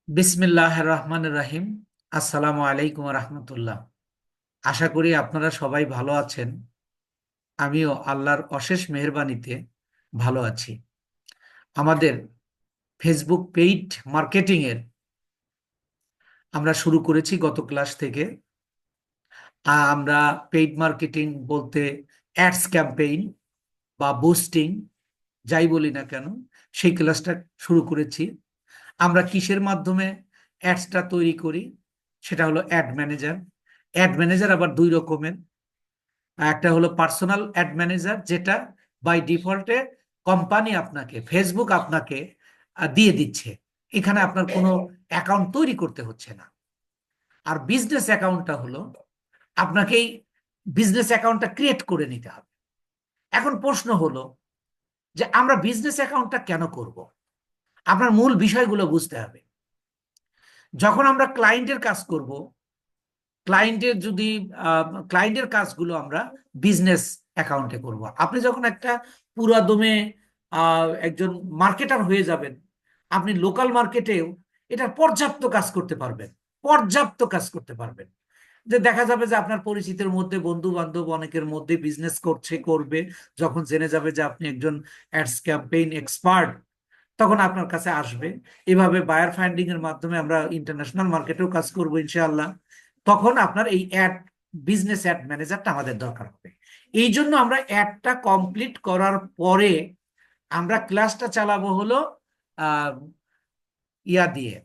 বিসমিল্লাহ রহমান রাহিম। আসসালামু আলাইকুম রহমতুল্লাহ। আশা করি আপনারা সবাই ভালো আছেন। আমিও আল্লাহর অশেষ মেহেরবানিতে ভালো আছি। আমাদের ফেসবুক পেইড মার্কেটিং এর আমরা শুরু করেছি গত ক্লাস থেকে। আমরা পেইড মার্কেটিং বলতে অ্যাডস ক্যাম্পেইন বা বুস্টিং যাই বলি না কেন, সেই ক্লাসটা শুরু করেছি। আমরা কিসের মাধ্যমে অ্যাডসটা তৈরি করি? সেটা হলো অ্যাড ম্যানেজার। অ্যাড ম্যানেজার আবার দুই রকমের। একটা হলো পার্সোনাল অ্যাড ম্যানেজার, যেটা বাই ডিফল্টে কোম্পানি আপনাকে, ফেসবুক আপনাকে দিয়ে দিচ্ছে। এখানে আপনার কোনো অ্যাকাউন্ট তৈরি করতে হচ্ছে না। আর বিজনেস অ্যাকাউন্টটা হলো আপনাকেই বিজনেস অ্যাকাউন্টটা ক্রিয়েট করে নিতে হবে। এখন প্রশ্ন হলো যে আমরা বিজনেস অ্যাকাউন্টটা কেন করব? আপনার মূল বিষয়গুলো বুঝতে হবে। যখন আমরা ক্লায়েন্টের কাজ করব, ক্লায়েন্টের যদি ক্লায়েন্টের কাজগুলো আমরা বিজনেস অ্যাকাউন্টে করব। আপনি যখন একটা পুরাদমে একজন মার্কেটার হয়ে যাবেন, আপনি লোকাল মার্কেটেও এটা পর্যাপ্ত কাজ করতে পারবেন। পর্যাপ্ত কাজ করতে পারবেন। যে দেখা যাবে যে আপনার পরিচিতের মধ্যে, বন্ধু বান্ধব অনেকের মধ্যে বিজনেস করবে। যখন জেনে যাবে যে আপনি একজন অ্যাডস ক্যাম্পেইন এক্সপার্ট, তখন আপনার কাছে আসবে। এভাবে বায়ার ফাইন্ডিং এর মাধ্যমে আমরা ইন্টারন্যাশনাল মার্কেটেও কাজ করবো ইনশাআল্লাহ। তখন আপনার এই বিজনেস অ্যাড ম্যানেজারটা আমাদের দরকার হবে। এই জন্য আমরা অ্যাডটা কমপ্লিট করার পরে আমরা ক্লাসটা চালাবো হলো আহ ইয়া দিয়ে,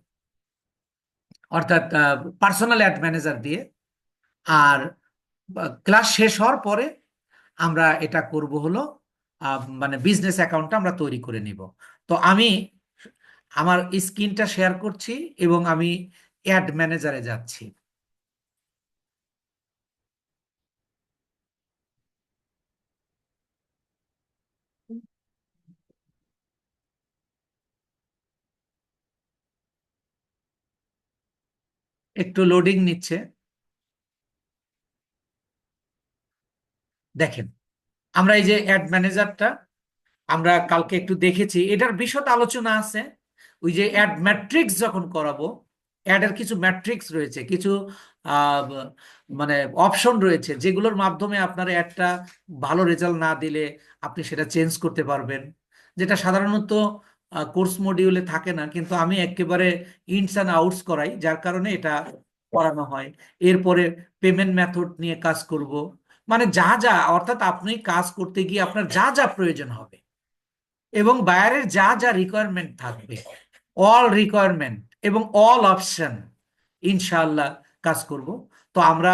অর্থাৎ পার্সোনাল অ্যাড ম্যানেজার দিয়ে। আর ক্লাস শেষ হওয়ার পরে আমরা এটা করব হলো মানে বিজনেস অ্যাকাউন্টটা আমরা তৈরি করে নিব। তো আমি আমার স্ক্রিনটা শেয়ার করছি এবং আমি অ্যাড ম্যানেজারে যাচ্ছি। একটু লোডিং নিচ্ছে, দেখেন। আমরা এই যে অ্যাড ম্যানেজারটা আমরা কালকে একটু দেখেছি, এটার বিশদ আলোচনা আছে। ওই যে অ্যাড ম্যাট্রিক্স যখন করাবো, অ্যাডের কিছু ম্যাট্রিক্স রয়েছে, কিছু আহ, মানে অপশন রয়েছে, যেগুলোর মাধ্যমে আপনার অ্যাডটা ভালো রেজাল্ট না দিলে আপনি সেটা চেঞ্জ করতে পারবেন। যেটা সাধারণত কোর্স মডিউলে থাকে না, কিন্তু আমি একেবারে ইনস অ্যান্ড আউটস করাই, যার কারণে এটা করানো হয়। এরপরে পেমেন্ট মেথড নিয়ে কাজ করব। মানে যা যা, অর্থাৎ আপনি কাজ করতে গিয়ে আপনার যা যা প্রয়োজন হবে এবং বায়ারের যা যা রিকোয়ারমেন্ট থাকবে, অল রিকোয়ারমেন্ট এবং অল অপশন, ইনশাআল্লাহ কাজ করব। তো আমরা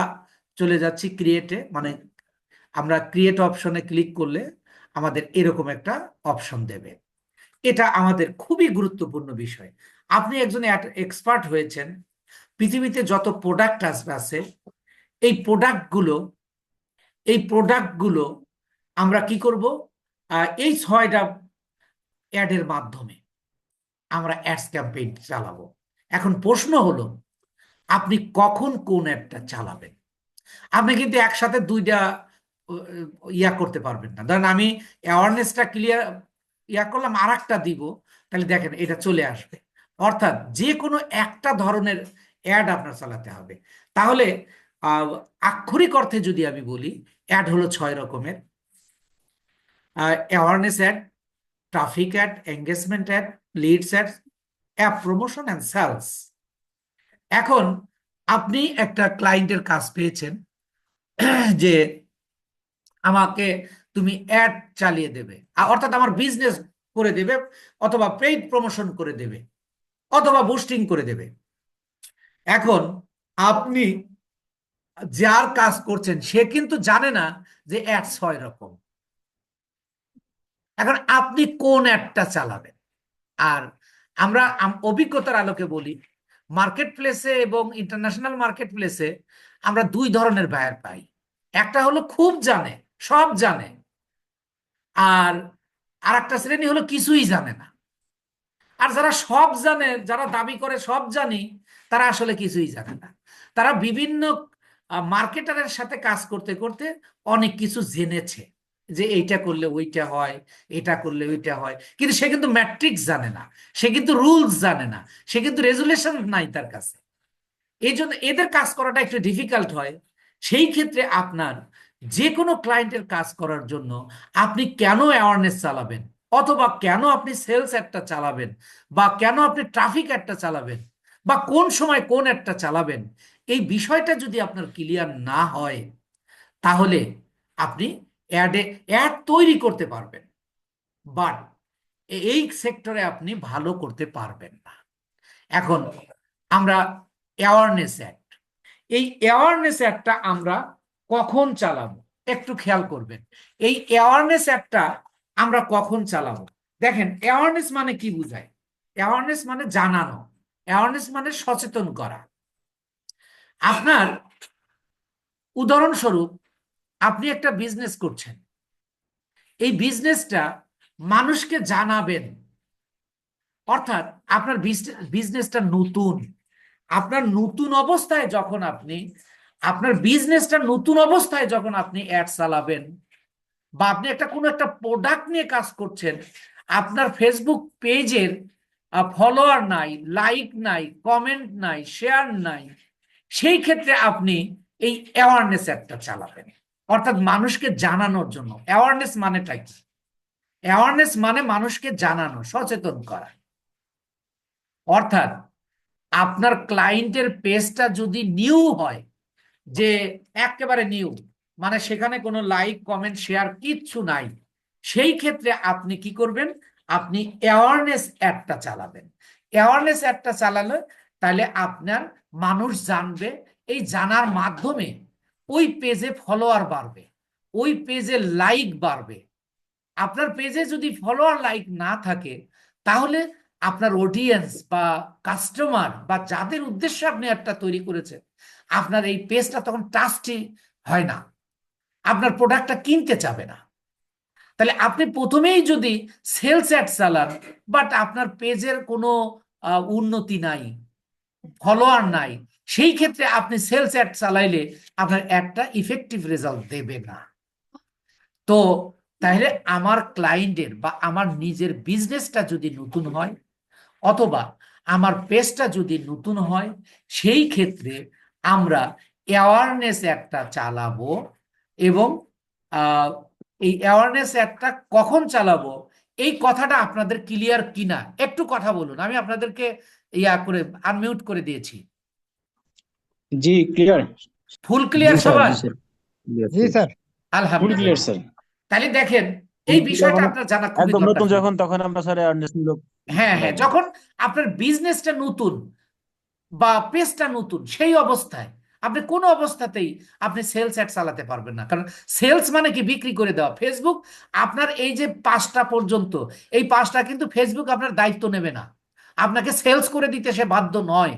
চলে যাচ্ছি ক্রিয়েটে, মানে আমরা ক্রিয়েট অপশনে ক্লিক করলে আমাদের এরকম একটা অপশন দেবে। এটা আমাদের খুবই গুরুত্বপূর্ণ বিষয়। আপনি একজন এক্সপার্ট হয়েছেন, পৃথিবীতে যত প্রোডাক্ট আছে, এই প্রোডাক্টগুলো এই প্রোডাক্টগুলো আমরা কি করব? এই 6টা অ্যাডের মাধ্যমে আমরা অ্যাডস ক্যাম্পেইন চালাবো। এখন প্রশ্ন হলো, আপনি কখন কোন অ্যাডটা চালাবেন? আপনি কিন্তু একসাথে দুইটা ইয়া করতে পারবেন না। ধরেন আমি অ্যাওয়ারনেসটা ক্লিয়ার ইয়া করলাম, আর একটা দিব, তাহলে দেখেন এটা চলে আসবে। অর্থাৎ যে কোনো একটা ধরনের অ্যাড আপনার চালাতে হবে। তাহলে আহ, আক্ষরিক অর্থে যদি আমি বলি, অ্যাড হলো 6 রকমের: awareness ad, traffic ad, engagement ad, leads ad, app promotion and sales. এখন আপনি একটা ক্লায়েন্টের কাজ পেয়েছেন যে আমাকে তুমি অ্যাড চালিয়ে দেবে, অর্থাৎ আমার বিজনেস করে দেবে, অথবা পেইড প্রমোশন করে দেবে, অথবা বুস্টিং করে দেবে। এখন আপনি যার কাজ করছেন সে কিন্তু জানে না যে অ্যাড 6 রকম। এখন আপনি কোন অ্যাডটা চালাবেন? আর আমরা অভিজ্ঞতার আলোকে বলি, মার্কেট প্লেসে এবং ইন্টারন্যাশনাল মার্কেট প্লেসে আমরা দুই ধরনের বায়ার পাই। একটা হলো খুব জানে, সব জানে। আর আর একটা শ্রেণী হলো কিছুই জানে না। আর যারা সব জানে, যারা দাবি করে সব জানি, তারা আসলে কিছুই জানে না। তারা বিভিন্ন মার্কেটারের সাথে কাজ করতে করতে অনেক কিছু জেনেছে। যে এইটা করলে ওইটা হয়, এটা করলে ওইটা হয়, কিন্তু সে কিন্তু ম্যাট্রিক্স জানে না, সে কিন্তু রুলস জানে না, সে কিন্তু রেজুলেশন নাই তার কাছে। এই জন্য এদের কাজ করাটা একটু ডিফিকাল্ট হয়। সেই ক্ষেত্রে আপনার যে কোনো ক্লায়েন্টের কাজ করার জন্য আপনি কেন অ্যাওয়ারনেস চালাবেন, অথবা কেন আপনি সেলস একটা চালাবেন, বা কেন আপনি ট্রাফিক একটা চালাবেন, বা কোন সময় কোন একটা চালাবেন, এই বিষয়টা যদি আপনার ক্লিয়ার না হয়, তাহলে আপনি অ্যাড তৈরি করতে পারবেন, বাট এই সেক্টরে আপনি ভালো করতে পারবেন না। এখন আমরা অ্যাওয়ারনেস অ্যাক্ট, এই অ্যাওয়ারনেস অ্যাক্টটা আমরা কখন চালাবো একটু খেয়াল করবেন। এই অ্যাওয়ারনেস অ্যাক্টটা আমরা কখন চালাবো? দেখেন, অ্যাওয়ারনেস মানে কি বোঝায়? অ্যাওয়ারনেস মানে জানানো, অ্যাওয়ারনেস মানে সচেতন করা। আপনার উদাহরণস্বরূপ, আপনি একটা বিজনেস করছেন, এই বিজনেসটা মানুষকে জানাবেন, অর্থাৎ আপনার বিজনেসটা নতুন, আপনার নতুন অবস্থায় যখন আপনি আপনার বিজনেসটা নতুন অবস্থায় যখন আপনি অ্যাড চালাবেন, বা আপনি একটা কোনো একটা প্রোডাক্ট নিয়ে কাজ করছেন, আপনার ফেসবুক পেজের ফলোয়ার নাই, লাইক নাই, কমেন্ট নাই, শেয়ার নাই, সেই ক্ষেত্রে আপনি এই অ্যাওয়ারনেস একটা চালাবেন, অর্থাৎ মানুষকে জানানোর জন্য। অ্যাওয়ারনেস মানেটা কি? অ্যাওয়ারনেস মানে মানুষকে জানানো, সচেতন করা। অর্থাৎ আপনার ক্লায়েন্টের পেজটা যদি নিউ হয়, যে একেবারে নিউ, মানে সেখানে কোনো লাইক কমেন্ট শেয়ার কিচ্ছু নাই, সেই ক্ষেত্রে আপনি কি করবেন? আপনি অ্যাওয়ারনেস অ্যাডটা চালাবেন। অ্যাওয়ারনেস অ্যাডটা চালালে তাহলে আপনার মানুষ জানবে, এই জানার মাধ্যমে ওই পেজে ফলোয়ার বাড়বে, ওই পেজে লাইক বাড়বে। আপনার পেজে যদি ফলোয়ার লাইক না থাকে, তাহলে আপনার অডিয়েন্স বা কাস্টমার বা যাদের উদ্দেশ্যে আপনি একটা তৈরি করেছেন, আপনার এই পেজটা তখন ট্রাস্টি হয় না, আপনার প্রোডাক্টটা কিনতে চাবে না। তাহলে আপনি প্রথমেই যদি সেলস অ্যাড চালান, বাট আপনার পেজের কোনো উন্নতি নাই, ফলোয়ার নাই, সেই ক্ষেত্রে আপনি সেলস অ্যাড চালাইলে আপনার একটা ইফেক্টিভ রেজাল্ট দেবে না। তো তাহলে আমার ক্লায়েন্টের বা আমার নিজের বিজনেসটা যদি নতুন হয়, অথবা আমার পেজটা যদি নতুন হয়, সেই ক্ষেত্রে আমরা অ্যাওয়ারনেস একটা চালাবো। এবং এই অ্যাওয়ারনেস একটা কখন চালাবো, এই কথাটা আপনাদের ক্লিয়ার কিনা একটু কথা বলুন। আমি আপনাদেরকে ইয়া করে আনমিউট করে দিয়েছি। জি ক্লিয়ার। ফুল জি ক্লিয়ার স্যার, সবার? জি স্যার, ক্লিয়ার জি স্যার। ফুল ক্লিয়ার আলহামদুলিল্লাহ। স্যার। তাহলে দেখেন, এই বিষয়টা আপনার জানা খুবই একদম দরকার। নতুন যখন, তখন আমরা স্যার অ্যাওয়ারনেস মূলক হ্যাঁ হ্যাঁ, চালাবো। যখন আপনার বিজনেসটা নতুন বা পেজটা নতুন, সেই অবস্থায় আপনি কোনো অবস্থাতেই আপনি সেলস অ্যাড চালাতে পারবেন না। কারণ সেলস মানে কি? বিক্রি করে দেওয়া। ফেসবুক আপনার এই যে 5টা পর্যন্ত, এই 5টা কিন্তু ফেসবুক আপনার দায়িত্ব নেবে না, আপনাকে সেলস করে দিতে সে বাধ্য নয়।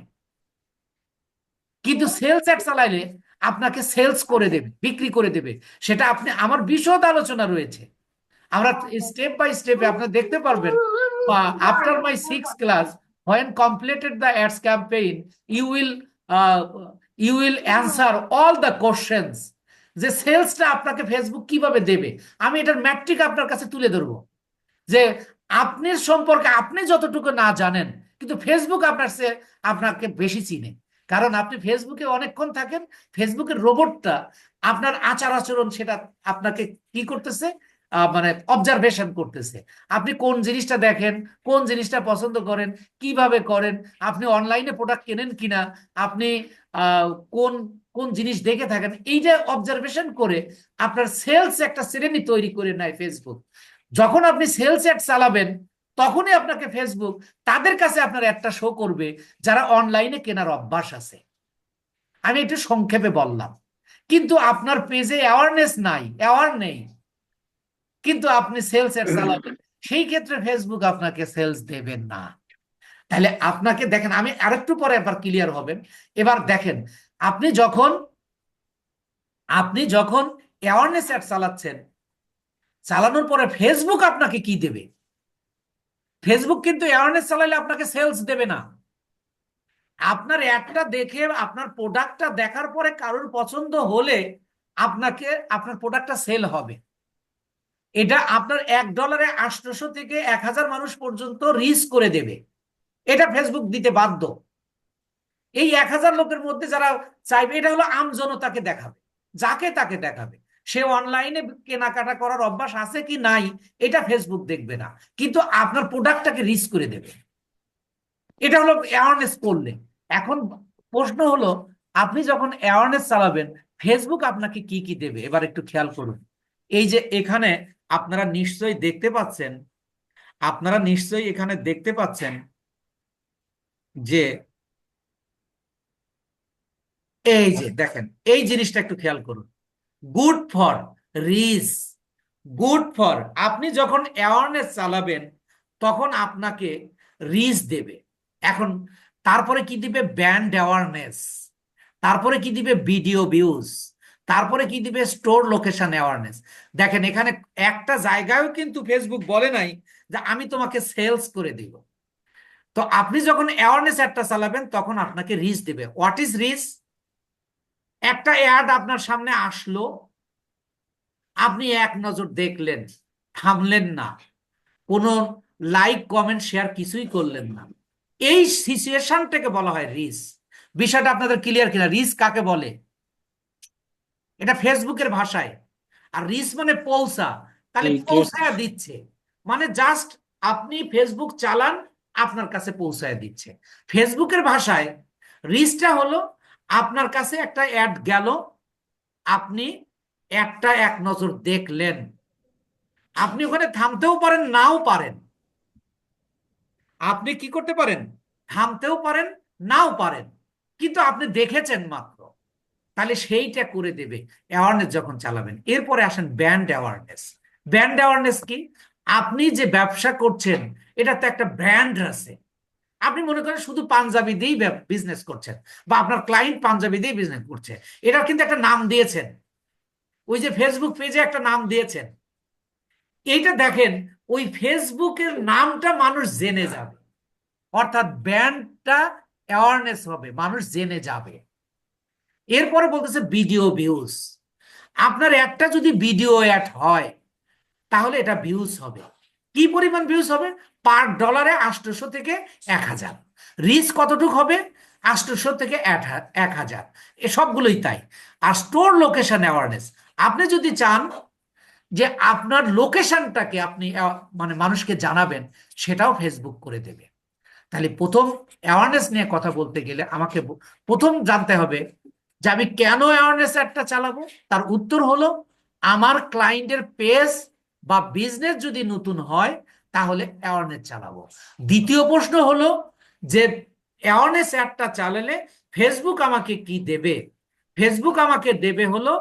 কিন্তু সেলস অ্যাড চালাইলে আপনাকে সেলস করে দেবে, বিক্রি করে দেবে। সেটা আপনি, আমার বিশদ আলোচনা রয়েছে, আমরা স্টেপ বাই স্টেপে আপনি দেখতে পারবেন। After my 6 class, when completed the ads campaign, you will uh, you will answer all the questions, যে সেলসটা আপনাকে ফেসবুক কিভাবে দেবে। আমি এটার ম্যাট্রিক আপনার কাছে তুলে ধরবো, যে আপনার সম্পর্কে আপনি যতটুকু না জানেন, কিন্তু ফেসবুক আপনাকে বেশি চিনে। কারণ আপনি ফেসবুকে অনেকক্ষণ থাকেন, ফেসবুকের রোবটটা আপনার আচার আচরণ সেটা আপনাকে কি করতেছে, মানে অবজারভেশন করতেছে। আপনি কোন জিনিসটা দেখেন, কোন জিনিসটা পছন্দ করেন, কিভাবে করেন, আপনি অনলাইনে প্রোডাক্ট কেনেন কিনা, আপনি কোন কোন জিনিস দেখে থাকেন, এইটা অবজারভেশন করে আপনার সেলস একটা শ্রেণী তৈরি করে নেয় ফেসবুক। যখন আপনি সেলস অ্যাড চালাবেন, তখনই আপনাকে ফেসবুক তাদের কাছে আপনার একটা শো করবে যারা অনলাইনে কেনার অভ্যাস আছে। আমি একটু সংক্ষেপে বললাম। কিন্তু আপনার পেজে অ্যাওয়ারনেস নাই, অ্যাওয়ার নেই, কিন্তু আপনি সেলস অ্যাড চালাবেন, সেই ক্ষেত্রে ফেসবুক আপনাকে সেলস দেবেন না। তাহলে আপনাকে দেখেন, আমি আরেকটু পরে এবার ক্লিয়ার হবেন। এবার দেখেন, আপনি যখন আপনি যখন অ্যাওয়ারনেস অ্যাড চালাচ্ছেন, চালানোর পরে ফেসবুক আপনাকে কি দেবে? ফেসবুক কিন্তু অ্যাওয়ারনেস চালাইলে আপনাকে সেলস দেবে না। আপনার অ্যাডটা দেখে, আপনার প্রোডাক্টটা দেখার পরে কারোর পছন্দ হলে আপনাকে আপনার প্রোডাক্টটা সেল হবে। এটা আপনার $1 800 থেকে 1000 মানুষ পর্যন্ত রিচ করে দেবে। এটা ফেসবুক দিতে বাধ্য। এই 1000 লোকের মধ্যে যারা চাইবে, এটা হলো আমজনতাকে দেখাবে, যাকে তাকে দেখাবে। সে অনলাইনে কেনাকাটা করার অভ্যাস আছে কি নাই এটা ফেসবুক দেখবে না, কিন্তু আপনার প্রোডাক্টটাকে রিচ করে দেবে। এটা হলো অ্যাওয়ারনেস করলে। এখন প্রশ্ন হলো, আপনি যখন অ্যাওয়ারনেস চালাবেন, ফেসবুক আপনাকে কি কি দেবে এবার একটু খেয়াল করুন। এই যে এখানে আপনারা নিশ্চয়ই দেখতে পাচ্ছেন, আপনারা নিশ্চয়ই এখানে দেখতে পাচ্ছেন যে এই যে দেখেন, এই জিনিসটা একটু খেয়াল করুন। Good for reach, good for, আপনি যখন অ্যাওয়ারনেস চালাবেন তখন আপনাকে রিচ দেবে। এখন তারপরে কি দিবে? Brand awareness. তারপরে কি দিবে? Video views. তারপরে কি দিবে? Store location awareness. দেখেন এখানে একটা জায়গায়ও কিন্তু ফেসবুক বলে নাই যে আমি তোমাকে সেলস করে দিব। তো আপনি যখন অ্যাওয়ারনেস একটা চালাবেন তখন আপনাকে রিচ দেবে। What is reach? একটা অ্যাড আপনার সামনে আসলো, আপনি এক নজর দেখলেন, থামলেন না, কোনো লাইক কমেন্ট শেয়ার কিছুই করলেন না, এই সিচুয়েশনটাকে বলা হয় রিচ। বিষয়টা আপনাদের ক্লিয়ার কিনা? রিচ কাকে বলে? এটা ফেসবুকের ভাষায়। আর রিচ মানে পৌঁছা, তাহলে জি ক্লিয়ার। পৌঁছায় দিচ্ছে, মানে জাস্ট আপনি ফেসবুক চালান, আপনার কাছে পৌঁছায় দিচ্ছে। ফেসবুকের ভাষায় রিচটা হলো আপনার কাছে একটা অ্যাড গেল, আপনি একটা এক নজর দেখলেন, আপনি ওখানে থামতেও পারেন, নাও পারেন। আপনি কি করতে পারেন? থামতেও পারেন, নাও পারেন, কিন্তু আপনি দেখেছেন মাত্র। তাহলে সেইটা করে দেবে অ্যাওয়ারনেস যখন চালাবেন। এরপরে আসেন ব্র্যান্ড অ্যাওয়ারনেস। ব্র্যান্ড অ্যাওয়ারনেস কি? আপনি যে ব্যবসা করছেন এটা তো একটা ব্র্যান্ড আছে। আপনি মনে করেন শুধু পাঞ্জাবি দিয়েই বিজনেস করছেন, বা আপনার ক্লায়েন্ট পাঞ্জাবি দিয়ে বিজনেস করছে, এটার কিন্তু একটা নাম দিয়েছেন, ওই যে ফেসবুক পেজে একটা নাম দিয়েছেন। এইটা দেখেন, ওই ফেসবুকের নামটা মানুষ জেনে যাবে, অর্থাৎ ব্র্যান্ডটা অ্যাওয়ারনেস হবে, মানুষ জেনে যাবে। এরপরে বলতেছে ভিডিও ভিউজ। আপনার একটা যদি ভিডিও অ্যাড হয় তাহলে এটা ভিউজ হবে। কি পরিমাণ ভিউজ হবে? পার ডলারে 800 থেকে 1000। রিচ কতটুকু হবে? 800 থেকে 1000। এ সবগুলোই তাই। আর স্টোর লোকেশন অ্যাওয়ারনেস, আপনি যদি চান যে আপনার লোকেশনটাকে আপনি মানে মানুষকে জানাবেন, সেটাও ফেসবুক করে দেবে। তাহলে প্রথম অ্যাওয়ারনেস নিয়ে কথা বলতে গেলে আমাকে প্রথম জানতে হবে যে আমি কেন অ্যাওয়ারনেস একটা চালাবো। তার উত্তর হলো, আমার ক্লায়েন্টের পেজ বা বিজনেস যদি নতুন হয় তাহলে অ্যাওয়ারনেস চালাবো। দ্বিতীয় প্রশ্ন হলো যে অ্যাওয়ারনেস একটা চালালে ফেসবুক আমাকে কি দেবে? ফেসবুক আমাকে দেবে হলো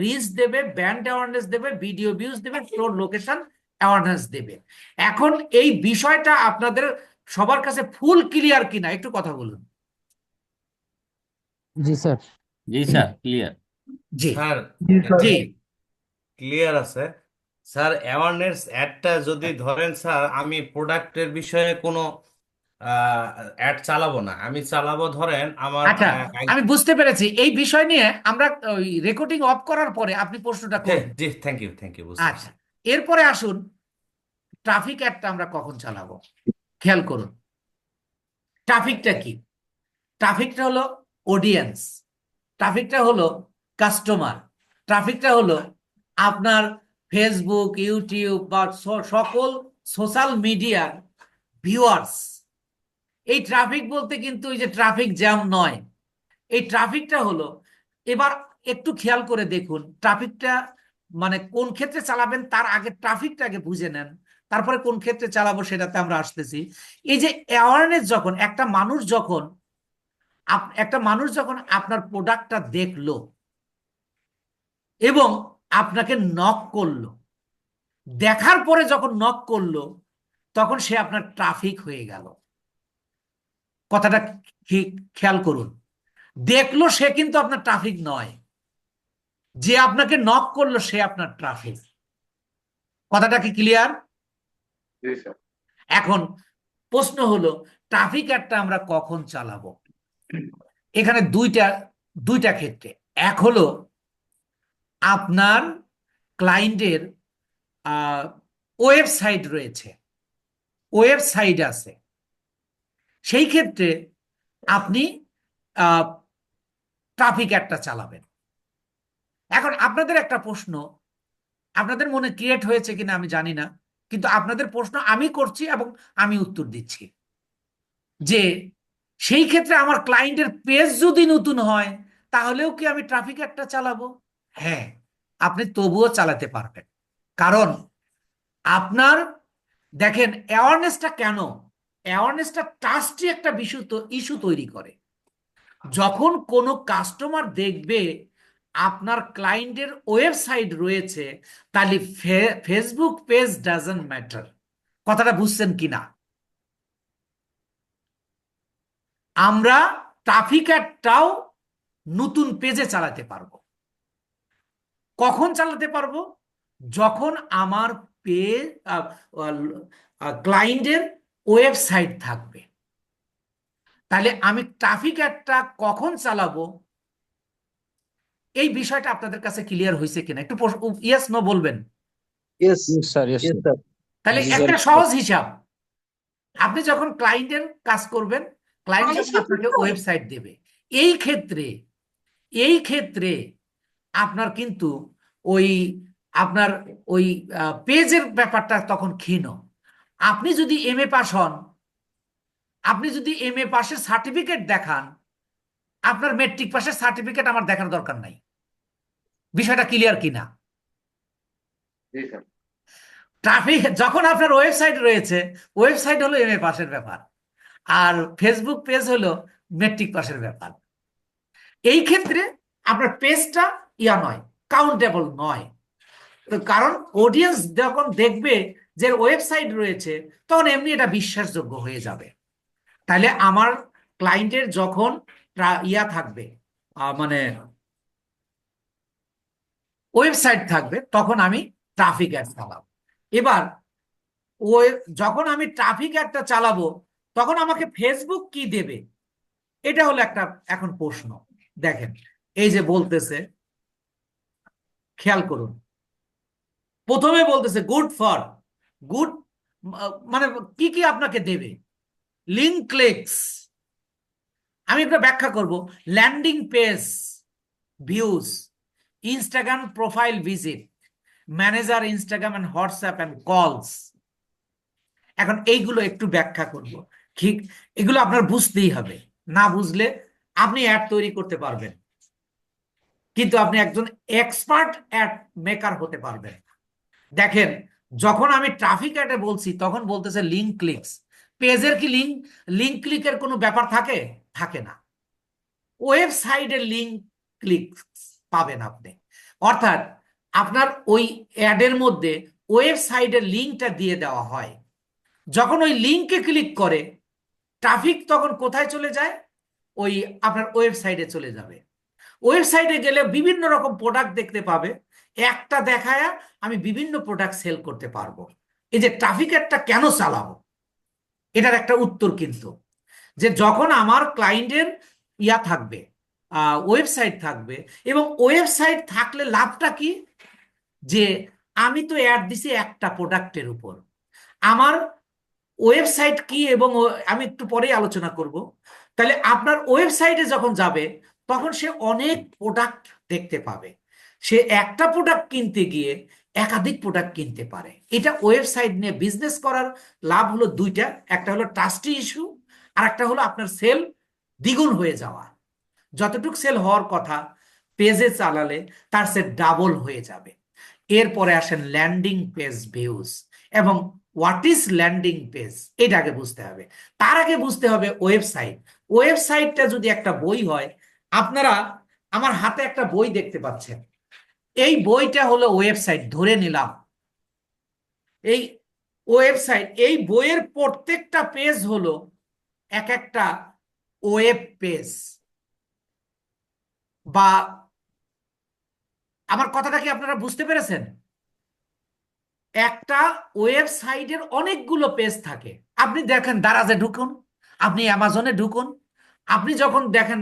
রিচ দেবে, ব্র্যান্ড অ্যাওয়ারনেস দেবে, ভিডিও ভিউজ দেবে, স্টোর লোকেশন অ্যাওয়ারনেস দেবে। এখন এই বিষয়টা আপনাদের সবার কাছে ফুল ক্লিয়ার কিনা একটু কথা বলুন। জি স্যার। জি স্যার, ক্লিয়ার। জি। স্যার জি স্যার। জি। ক্লিয়ার আছে। স্যার অ্যাওয়ারনেস অ্যাডটা যদি ধরেন, স্যার আমি প্রোডাক্টের বিষয়ে কোনো অ্যাড চালাবো না, আমি চালাবো ধরেন আমার আচ্ছা, আমি বুঝতে পেরেছি। এই বিষয় নিয়ে আমরা ওই রেকর্ডিং অফ করার পরে আপনি প্রশ্নটা জি করবেন। জি, থ্যাংক ইউ বুঝতে আচ্ছা, পারছি। এরপরে আসুন, ট্রাফিক অ্যাডটা আমরা কখন চালাবো? খেয়াল করুন, ট্রাফিকটা কি? ট্রাফিকটা হলো অডিয়েন্স, ট্রাফিকটা হলো কাস্টমার, ট্রাফিকটা হলো আপনার ফেসবুক, ইউটিউব বা সকল সোশ্যাল মিডিয়ার ভিউয়ার্স। এই ট্রাফিক বলতে কিন্তু ওই যে ট্রাফিক জ্যাম নয়। এই ট্রাফিকটা হলো, এবার একটু খেয়াল করে দেখুন, ট্রাফিকটা মানে কোন ক্ষেত্রে চালাবেন তার আগে ট্রাফিকটা আগে বুঝে নেন, তারপরে কোন ক্ষেত্রে চালাবো সেটাতে আমরা আসতেছি। এই যে অ্যাওয়ারনেস, যখন একটা মানুষ যখন আপনার প্রোডাক্টটা দেখলো এবং আপনাকে নক করলো, দেখার পরে যখন নক করলো তখন সে আপনার ট্রাফিক হয়ে গেল। কথাটা খেয়াল করুন, দেখলো সে কিন্তু আপনার ট্রাফিক নয়, যে আপনাকে নক করলো সে আপনার ট্রাফিক। কথাটা কি ক্লিয়ার? এখন প্রশ্ন হলো, ট্রাফিক একটা আমরা কখন চালাবো? এখানে দুইটা ক্ষেত্রে। এক হলো আপনার ক্লায়েন্টের ওয়েবসাইট রয়েছে, ওয়েবসাইট আছে, সেই ক্ষেত্রে আপনি ট্রাফিক একটা চালাবেন। এখন আপনাদের একটা প্রশ্ন আপনাদের মনে ক্রিয়েট হয়েছে কিনা আমি জানি না, কিন্তু আপনাদের প্রশ্ন আমি করছি এবং আমি উত্তর দিচ্ছি যে সেই ক্ষেত্রে আমার ক্লায়েন্টের পেজ যদি নতুন হয় তাহলেও কি আমি ট্রাফিক একটা চালাবো? হ্যাঁ, আপনি তবুও চালাতে পারবেন। কারণ আপনার দেখেন অ্যাওয়ারনেসটা কেন, অ্যাওয়ারনেসটা ট্রাস্টই একটা ইস্যু তৈরি করে। যখন কোনো কাস্টমার দেখবে আপনার ক্লায়েন্টের ওয়েবসাইট রয়েছে, তাহলে ফেসবুক পেজ ডাজন্ট ম্যাটার। কথাটা বুঝছেন কিনা? আমরা ট্রাফিক অ্যাডটাও নতুন পেজে চালাতে পারবো। কখন চালাতে পারবো? যখন আমার পেজ ক্লায়েন্টের ওয়েবসাইট থাকবে। তাহলে আমি ট্রাফিক অ্যাডটা কখন চালাবো, এই বিষয়টা আপনাদের কাছে ক্লিয়ার হয়েছে কিনা একটু ইয়েস নো বলবেন। Yes, sir. Yes, sir. তাহলে This is একটা very clear. সহজ হিসাব, আপনি যখন ক্লায়েন্টের কাজ করবেন, ক্লায়েন্ট যখন আপনাকে ওয়েবসাইট দেবে, এই ক্ষেত্রে এই ক্ষেত্রে আপনার কিন্তু ওই আপনার ওই পেজের ব্যাপারটা তখন ক্ষীণ। আপনি যদি এমএ পাস হন, আপনি যদি এমএ পাসের সার্টিফিকেট দেখান, আপনার মেট্রিক পাসের সার্টিফিকেট আমার দেখার দরকার নাই। বিষয়টা ক্লিয়ার কিনা? ট্রাফিক যখন আপনার ওয়েবসাইট রয়েছে, ওয়েবসাইট হলো এমএ পাসের ব্যাপার, আর ফেসবুক পেজ হলো মেট্রিক পাসের ব্যাপার। এই ক্ষেত্রে আপনার পেজটা নয়, কাউন্টেবল নয়। কারণ অডিয়েন্স যখন দেখবে যে ওয়েবসাইট রয়েছে, তখন এমনি এটা বিশ্বাসযোগ্য হয়ে যাবে। তাহলে আমার ক্লায়েন্টের যখন থাকবে, মানে ওয়েবসাইট থাকবে, তখন আমি ট্রাফিক অ্যাড চালাবো। এবার যখন আমি ট্রাফিক অ্যাডটা চালাবো, তখন আমাকে ফেসবুক কি দেবে, এটা হলো একটা এখন প্রশ্ন। দেখেন, এই যে বলতেছে, খেয়াল করুন, প্রথমে বলতেছে গুড, মানে কি কি আপনাকে দেবে? লিঙ্ক ক্লিকস, আমি একটা ব্যাখ্যা করব। Landing page views, Instagram profile visit, manager Instagram and WhatsApp and calls. এখন এইগুলো একটু ব্যাখ্যা করব। ঠিক, এগুলো আপনার বুঝতেই হবে, না বুঝলে আপনি অ্যাড তৈরি করতে পারবেন, কিন্তু আপনি একজন এক্সপার্ট অ্যাড মেকার হতে পারবেন। দেখেন, যখন আমি ট্রাফিক অ্যাডে বলছি, তখন বলতেছে লিঙ্ক ক্লিকস। পেজের কি লিঙ্ক ক্লিকের কোনো ব্যাপার থাকে? থাকে না। ওয়েবসাইটের লিঙ্ক ক্লিক পাবেন আপনি, অর্থাৎ আপনার ওই অ্যাডের মধ্যে ওয়েবসাইটের লিঙ্কটা দিয়ে দেওয়া হয়। যখন ওই লিঙ্কে ক্লিক করে, ট্রাফিক তখন কোথায় চলে যায়? ওই আপনার ওয়েবসাইটে চলে যাবে। ওয়েবসাইটে গেলে বিভিন্ন রকম প্রোডাক্ট দেখতে পাবে, একটা দেখায় আমি বিভিন্ন প্রোডাক্ট সেল করতে পারবো। এই যে ট্রাফিক অ্যাডটা কেন চালাবো, এটার একটা উত্তর কিন্তু, যে যখন আমার ক্লায়েন্টের থাকবে, ওয়েবসাইট থাকবে, এবং ওয়েবসাইট থাকলে লাভটা কি? যে আমি তো অ্যাড দিছি একটা প্রোডাক্টের উপর, আমার ওয়েবসাইট কি, এবং আমি একটু পরেই আলোচনা করব। তাহলে আপনার ওয়েবসাইটে যখন যাবে, তখন সে অনেক প্রোডাক্ট দেখতে পাবে। সে একটা প্রোডাক্ট কিনতে গিয়ে একাধিক প্রোডাক্ট কিনতে পারে। এটা ওয়েবসাইট নিয়ে বিজনেস করার লাভ হলো দুইটা, একটা হলো ট্রাস্টি ইস্যু, আর একটা হলো আপনার সেল দ্বিগুণ হয়ে যাওয়া। যতটুকু সেল হওয়ার কথা পেজে চালালে, তার সে ডাবল হয়ে যাবে। এরপরে আসেন ল্যান্ডিং পেজ ভিউজ, এবং হোয়াট ইজ ল্যান্ডিং পেজ, এটা আগে বুঝতে হবে। তার আগে বুঝতে হবে ওয়েবসাইট। ওয়েবসাইটটা যদি একটা বই হয়, আপনারা আমার হাতে একটা বই দেখতে পাচ্ছেন, এই বইটা হলো ওয়েবসাইট ধরে নিলাম। এই ওয়েবসাইট, এই বইয়ের প্রত্যেকটা পেজ হলো এক একটা ওয়েব পেজ। বা আমার কথাটা কি আপনারা বুঝতে পেরেছেন? একটা ওয়েবসাইটের অনেকগুলো পেজ থাকে। আপনি দেখেন, দারাজে ঢুকুন, আপনি অ্যামাজনে ঢুকুন, আপনি যখন দেখেন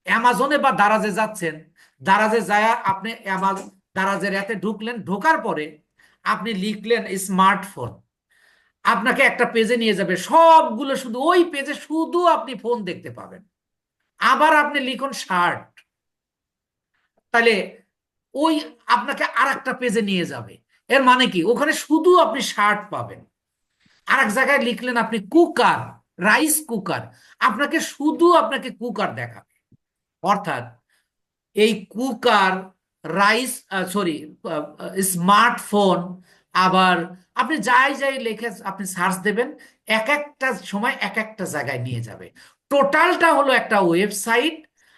অ্যামাজনে বা দারাজে যাচ্ছেন, দারাজে যায় আপনি দারাজের এতে ঢুকলেন, ঢোকার পরে আপনি লিখলেন স্মার্টফোন, আপনাকে একটা পেজে নিয়ে যাবে, সবগুলো শুধু ওই পেজে শুধু আপনি ফোন দেখতে পাবেন। আবার আপনি লিখুন শার্ট, তাহলে ওই আপনাকে আর একটা পেজে নিয়ে যাবে। এর মানে কি, ওখানে শুধু আপনি শার্ট পাবেন। আর এক জায়গায় লিখলেন আপনি কুকার, রাইস কুকার, আপনাকে কুকার দেখাবে। অর্থাৎ এই কুকার, রাইস, সরি, স্মার্টফোন, আবার আপনি যাই যাই লিখে আপনি সার্চ দেবেন, এক একটা সময় এক একটা জায়গায় নিয়ে যাবে। টোটালটা হলো একটা ওয়েবসাইট।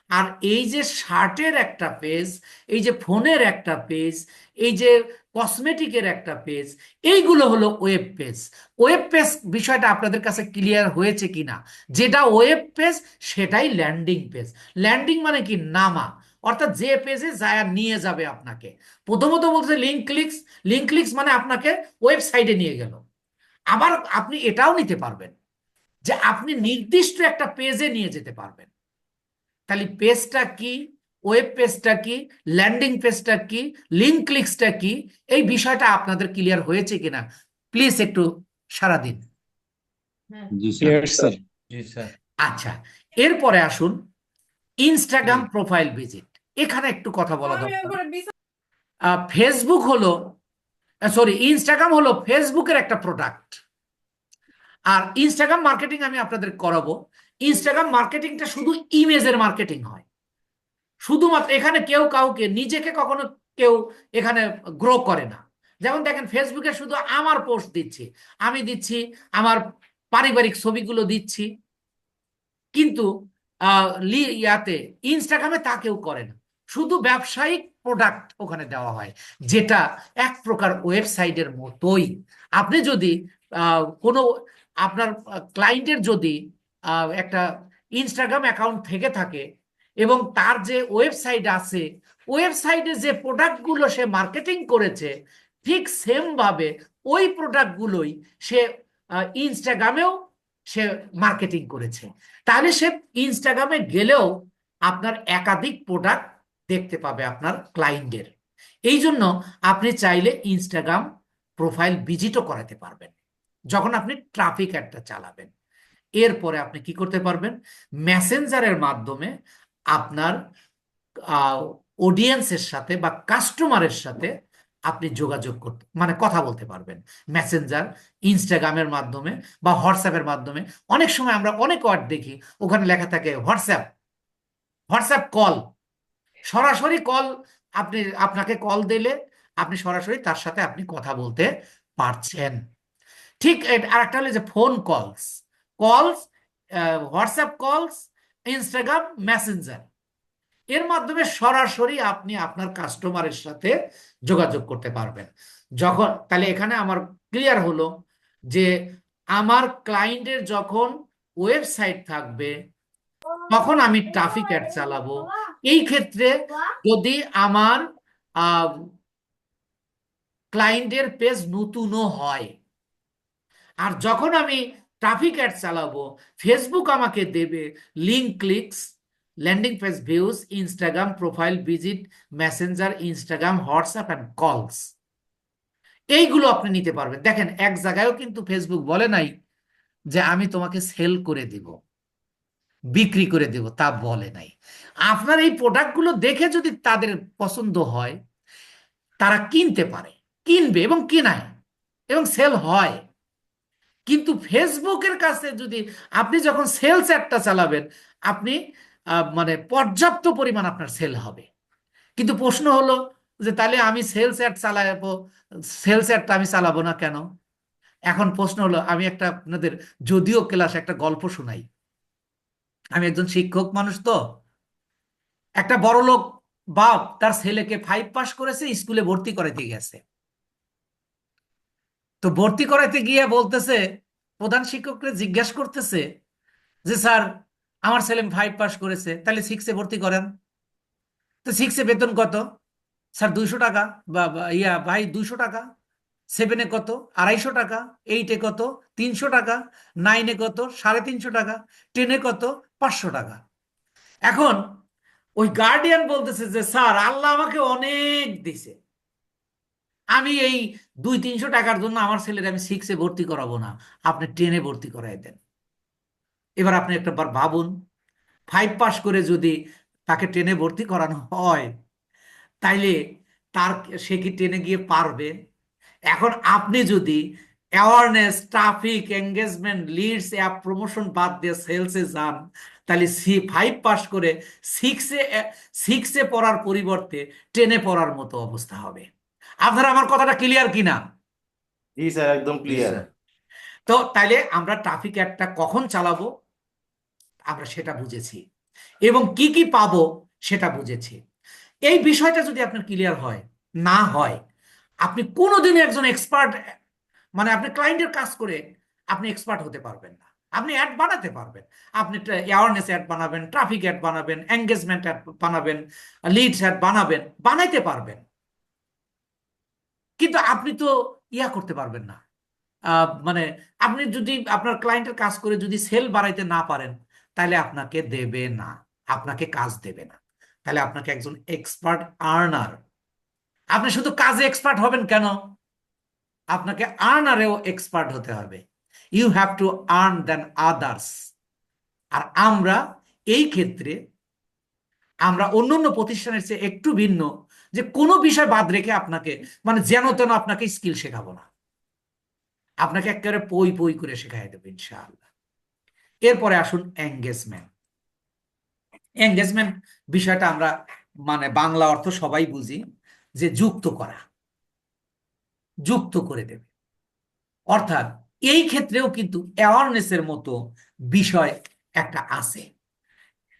আর এই যে শার্টের একটা পেজ, এই যে ফোনের একটা পেজ, এই যে কসমেটিকের একটা পেজ, এইগুলো হলো ওয়েব পেজ। ওয়েব পেজ বিষয়টা আপনাদের কাছে ক্লিয়ার হয়েছে কিনা? যেটা ওয়েব পেজ সেটাই ল্যান্ডিং পেজ। ল্যান্ডিং মানে কি, নামা, অর্থাৎ যে পেজে যায় নিয়ে যাবে আপনাকে। প্রথমত বলছে লিঙ্ক ক্লিকস, লিঙ্ক ক্লিকস মানে আপনাকে ওয়েবসাইটে নিয়ে গেল। আবার আপনি এটাও নিতে পারবেন যে আপনি নির্দিষ্ট একটা পেজে নিয়ে যেতে পারবেন। তাহলে পেজটা কি, ওয়েব পেজটা কি, ল্যান্ডিং পেজটা কি, লিঙ্ক ক্লিকসটা কি, এই বিষয়টা আপনাদের ক্লিয়ার হয়েছে কিনা প্লিজ একটু সারা দিন। জি স্যার। Yes, sir. জি স্যার। আচ্ছা, এরপরে আসুন ইনস্টাগ্রাম প্রোফাইল ভিজিট। এখানে একটু কথা বলা দরকার। ফেসবুক হলো, সরি, ইনস্টাগ্রাম হলো ফেসবুকের একটা প্রোডাক্ট। আর ইনস্টাগ্রাম মার্কেটিং আমি আপনাদের করাবো। ইনস্টাগ্রাম মার্কেটিংটা শুধু ইমেজের মার্কেটিং হয়, শুধুমাত্র। এখানে কেউ কাউকে, নিজেকে কখনো কেউ এখানে গ্রো করে না। যেমন দেখেন, ফেসবুকে শুধু আমার পোস্ট দিচ্ছি, আমি দিচ্ছি আমার পারিবারিক ছবিগুলো দিচ্ছি, কিন্তু ইয়াতে ইনস্টাগ্রামে তা কেউ করে না। শুধু ব্যবসায়িক প্রোডাক্ট ওখানে দেওয়া হয়, যেটা এক প্রকার ওয়েবসাইটের মতোই। আপনি যদি কোনো আপনার ক্লায়েন্টের যদি একটা ইনস্টাগ্রাম অ্যাকাউন্ট থেকে থাকে এবং তার যে ওয়েবসাইট আছে, ওয়েবসাইটে যে প্রোডাক্টগুলো সে মার্কেটিং করেছে, ঠিক সেম ভাবে ওই প্রোডাক্টগুলোই সে ইনস্টাগ্রামেও সে মার্কেটিং করেছে। তাহলে সে ইনস্টাগ্রামে গেলেও আপনার একাধিক প্রোডাক্ট দেখতে পাবে আপনার ক্লায়েন্টের। এই জন্য আপনি চাইলে ইনস্টাগ্রাম প্রোফাইল ভিজিটও করাতে পারবেন যখন আপনি ট্রাফিক অ্যাডটা চালাবেন। এরপরে আপনি কি করতে পারবেন, মেসেঞ্জারের মাধ্যমে আপনার অডিয়েন্সের সাথে বা কাস্টমারের সাথে আপনি যোগাযোগ করতে, মানে কথা বলতে পারবেন। মেসেঞ্জার, ইনস্টাগ্রামের মাধ্যমে বা হোয়াটসঅ্যাপের মাধ্যমে। অনেক সময় আমরা অনেক ওয়ার্ড দেখি, ওখানে লেখা থাকে হোয়াটসঅ্যাপ, হোয়াটসঅ্যাপ কল, সরাসরি কল। আপনাকে কল দিলে আপনি সরাসরি তার সাথে আপনি কথা বলতে পারছেন। ঠিক আর একটা হলো যে ফোন কলস, কলস, হোয়াটসঅ্যাপ কলস, ইনস্টাগ্রাম মেসেঞ্জার, এর মাধ্যমে সরাসরি আপনি আপনার কাস্টমারের সাথে যোগাযোগ করতে পারবেন। যখন, তাহলে এখানে আমার ক্লিয়ার হলো যে আমার ক্লায়েন্টের যখন ওয়েবসাইট থাকবে তখন আমি ট্রাফিক অ্যাড চালাবো। এই ক্ষেত্রে যদি আমার ক্লায়েন্টের পেজ নতুনও হয়, আর যখন আমি ট্রাফিক অ্যাড চালাবো, ফেসবুক আমাকে দেবে link clicks, landing page views, Instagram profile visit, Messenger, Instagram, WhatsApp and কলস। এইগুলো আপনি নিতে পারবেন। দেখেন, এক জায়গায়ও কিন্তু ফেসবুক বলে নাই যে আমি তোমাকে সেল করে দিব, বিক্রি করে দেব, তা বলে নাই। আপনার এই প্রোডাক্টগুলো দেখে যদি তাদের পছন্দ হয়, তারা কিনতে পারে, কিনবে এবং কিনায় এবং সেল হয়। কিন্তু ফেসবুকের কাছে যদি আপনি যখন সেলস অ্যাডটা চালাবেন, আপনি মানে পর্যাপ্ত পরিমাণ আপনার সেল হবে। কিন্তু প্রশ্ন হলো যে তাহলে আমি সেলস অ্যাড চালাবো, সেলস অ্যাডটা আমি চালাবো না কেন? এখন প্রশ্ন হলো, আমি একটা আপনাদের যদিও ক্লাস একটা গল্প শোনাই। আমি একজন শিক্ষক মানুষ, তো একটা বড়লোক বাপ তার ছেলেকে 5 পাস করেছে, স্কুলে ভর্তি করাইতে গেছে। তো ভর্তি করাইতে গিয়ে বলতেছে, প্রধান শিক্ষককে জিজ্ঞাসা করতেছে যে স্যার, আমার ছেলে 5 পাস করেছে, তাহলে 6-এ ভর্তি করেন। তো 6-এ বেতন কত? স্যার 200 টাকা। ইয়া ভাই, 200 টাকা। 7-এ কত? 250 টাকা। 8-এ কত? 300 টাকা। 9-এ কত? 350 টাকা। 10-এ কত? 500 টাকা। এখন ওই গার্ডিয়ান বলতেছে যে স্যার, আল্লাহ আমাকে অনেক দিছে, আমি এই 200-300 টাকার জন্য আমার ছেলের আমি 6-এ ভর্তি করাবো না, আপনি 10-এ ভর্তি করাই দেন। এবার আপনি একটা বার ভাবুন, 5 পাস করে যদি তাকে 10-এ ভর্তি করানো হয়, তাইলে তার সে কি 10-এ গিয়ে পারবে? এখন আপনি যদি awareness, traffic, engagement, leads, app promotion বাদ দিয়ে সেলসে যান, তাহলে 5 পাস করে 6-এ 6-এ পড়ার পরিবর্তে 10-এ পড়ার মতো অবস্থা হবে। আপনারা আমার কথাটা ক্লিয়ার কিনা? জি স্যার, একদম জি ক্লিয়ার। স্যার। তো তাইলে আমরা ট্রাফিক অ্যাডটা কখন চালাবো আমরা সেটা বুঝেছি, এবং কি কি পাবো সেটা বুঝেছি। এই বিষয়টা যদি আপনার ক্লিয়ার হয় না হয়, আপনি কোনোদিনই একজন এক্সপার্ট, মানে আপনি ক্লায়েন্টের কাজ করে আপনি এক্সপার্ট হতে পারবেন না। আপনি অ্যাড বানাতে পারবেন, আপনি অ্যাওয়ারনেস অ্যাড বানাবেন, ট্রাফিক অ্যাড বানাবেন, এঙ্গেজমেন্ট অ্যাড বানাবেন, লিডস অ্যাড বানাবেন, বানাইতে পারবেন, কিন্তু আপনি তো ইয়া করতে পারবেন না। মানে আপনি যদি আপনার ক্লায়েন্টের কাজ করে যদি সেল বাড়াইতে না পারেন, তাহলে আপনাকে দেবে না, আপনাকে কাজ দেবে না। তাহলে আপনাকে একজন এক্সপার্ট আর্নার, আপনি শুধু কাজে এক্সপার্ট হবেন কেন, আপনাকে আর্নারেও এক্সপার্ট হতে হবে। You have to earn than others. আর আমরা এই ক্ষেত্রে আমরা অন্যান্য প্রতিষ্ঠানের চেয়ে একটু ভিন্ন, যে কোনো বিষয় বাদ রেখে আপনাকে মানে যেন তেন আপনাকে স্কিল শেখাবো না, আপনাকে একেবারে পই পই করে শেখাই দেবো ইনশাআল্লাহ। এরপরে আসুন এঙ্গেজমেন্ট। এঙ্গেজমেন্ট বিষয়টা আমরা মানে বাংলা অর্থ সবাই বুঝি, যে যুক্ত করা, যুক্ত করে দেবে। অর্থাৎ এই ক্ষেত্রেও কিন্তু অ্যাওয়ারনেসের মতো বিষয় একটা আছে,